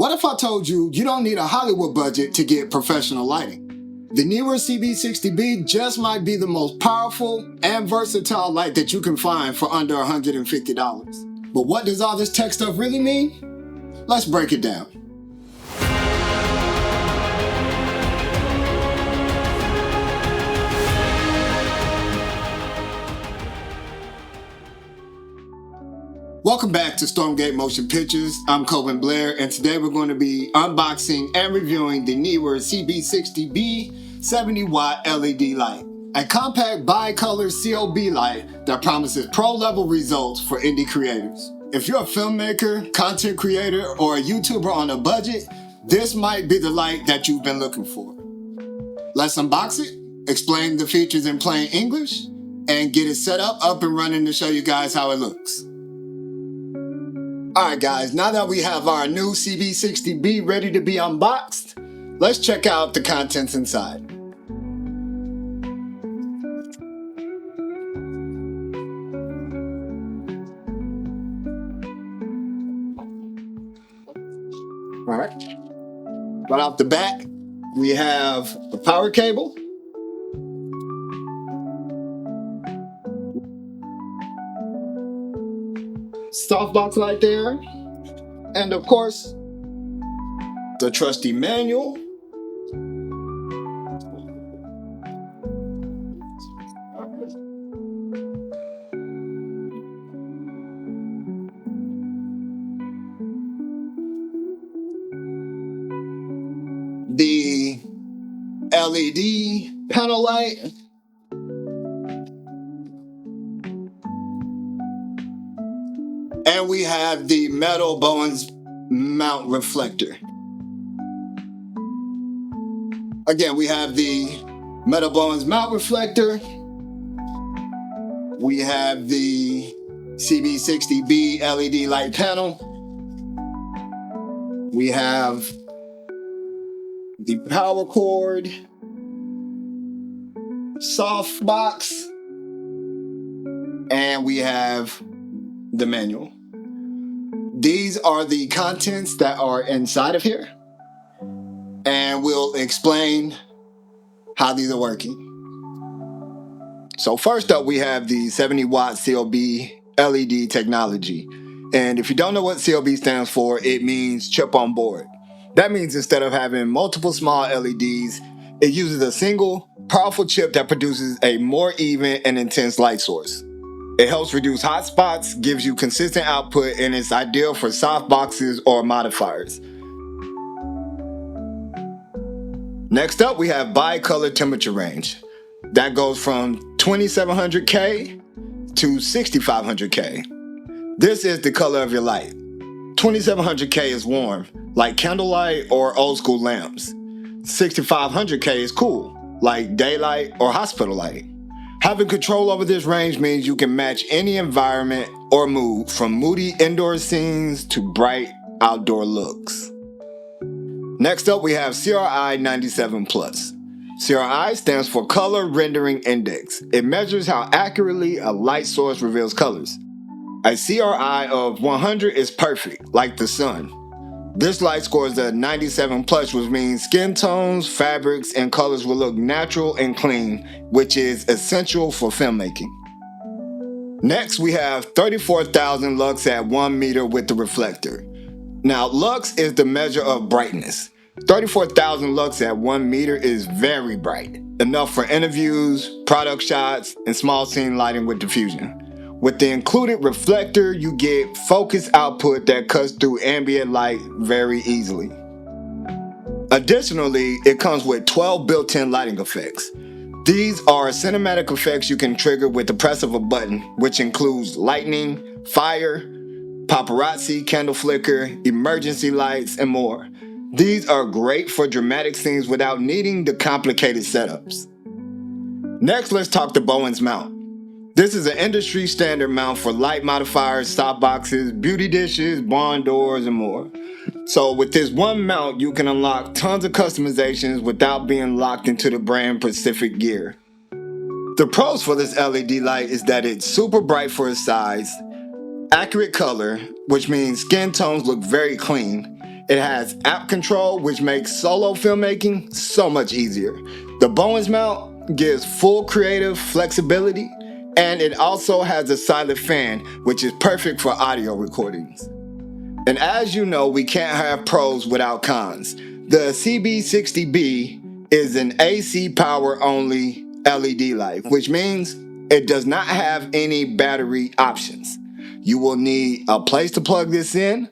What if I told you you don't need a Hollywood budget to get professional lighting? The NEEWER CB60B just might be the most powerful and versatile light that you can find for under $150. But what does all this tech stuff really mean? Let's break it down. Welcome back to Stormgate Motion Pictures. I'm COB LED, and today we're going to be unboxing and reviewing the NEEWER CB60B 70-watt LED light, a compact bi-color COB light that promises pro-level results for indie creators. If you're a filmmaker, content creator, or a YouTuber on a budget, this might be the light that you've been looking for. Let's unbox it, explain the features in plain English, and get it set up and running to show you guys how it looks. Alright guys, now that we have our new CB60B ready to be unboxed, let's check out the contents inside. Alright, right off the bat, we have a power cable, softbox light there, and of course, the trusty manual. The LED panel light. And we have the metal Bowens Mount reflector. Again, we have the metal Bowens Mount reflector. We have the CB60B LED light panel. We have the power cord, soft box, and we have the manual. These are the contents that are inside of here, and we'll explain how these are working. So first up, we have the 70-watt COB LED technology. And if you don't know what COB stands for, it means chip on board. That means instead of having multiple small LEDs, it uses a single powerful chip that produces a more even and intense light source. It helps reduce hot spots, gives you consistent output, and is ideal for soft boxes or modifiers. Next up, we have bi-color temperature range. That goes from 2700K to 6500K. This is the color of your light. 2700K is warm, like candlelight or old school lamps. 6500K is cool, like daylight or hospital light. Having control over this range means you can match any environment or mood, from moody indoor scenes to bright outdoor looks. Next up, we have CRI 97 Plus. CRI stands for Color Rendering Index. It measures how accurately a light source reveals colors. A CRI of 100 is perfect, like the sun. This light scores a 97 plus, which means skin tones, fabrics, and colors will look natural and clean, which is essential for filmmaking. Next, we have 34,000 lux at 1 meter with the reflector. Now, lux is the measure of brightness. 34,000 lux at 1 meter is very bright, enough for interviews, product shots, and small scene lighting with diffusion. With the included reflector, you get focus output that cuts through ambient light very easily. Additionally, it comes with 12 built-in lighting effects. These are cinematic effects you can trigger with the press of a button, which includes lightning, fire, paparazzi, candle flicker, emergency lights, and more. These are great for dramatic scenes without needing the complicated setups. Next, let's talk the Bowens Mount. This is an industry standard mount for light modifiers, softboxes, beauty dishes, barn doors, and more. So with this one mount, you can unlock tons of customizations without being locked into the brand specific gear. The pros for this LED light is that it's super bright for its size, accurate color, which means skin tones look very clean, It has app control, which makes solo filmmaking so much easier. The Bowens Mount gives full creative flexibility, and it also has a silent fan, which is perfect for audio recordings. And as you know, we can't have pros without cons. The CB60B is an AC power only LED light, which means it does not have any battery options. You will need a place to plug this in,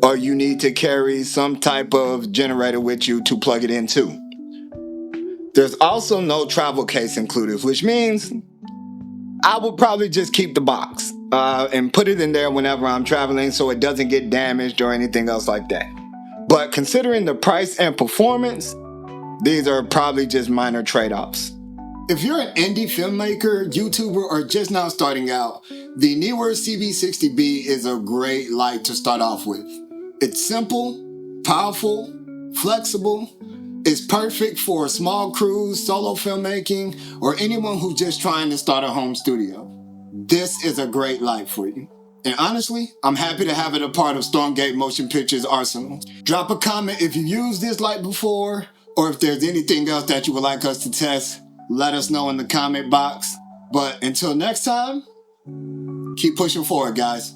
or you need to carry some type of generator with you to plug it into. There's also no travel case included, which means I would probably just keep the box and put it in there whenever I'm traveling so it doesn't get damaged or anything else like that. But considering the price and performance, these are probably just minor trade-offs. If you're an indie filmmaker, YouTuber, or just now starting out, the NEEWER CB60B is a great light to start off with. It's simple, powerful, flexible. It's perfect for small crews, solo filmmaking, or anyone who's just trying to start a home studio. This is a great light for you. And honestly, I'm happy to have it a part of Stormgate Motion Pictures' arsenal. Drop a comment if you used this light before, or if there's anything else that you would like us to test. Let us know in the comment box. But until next time, keep pushing forward, guys.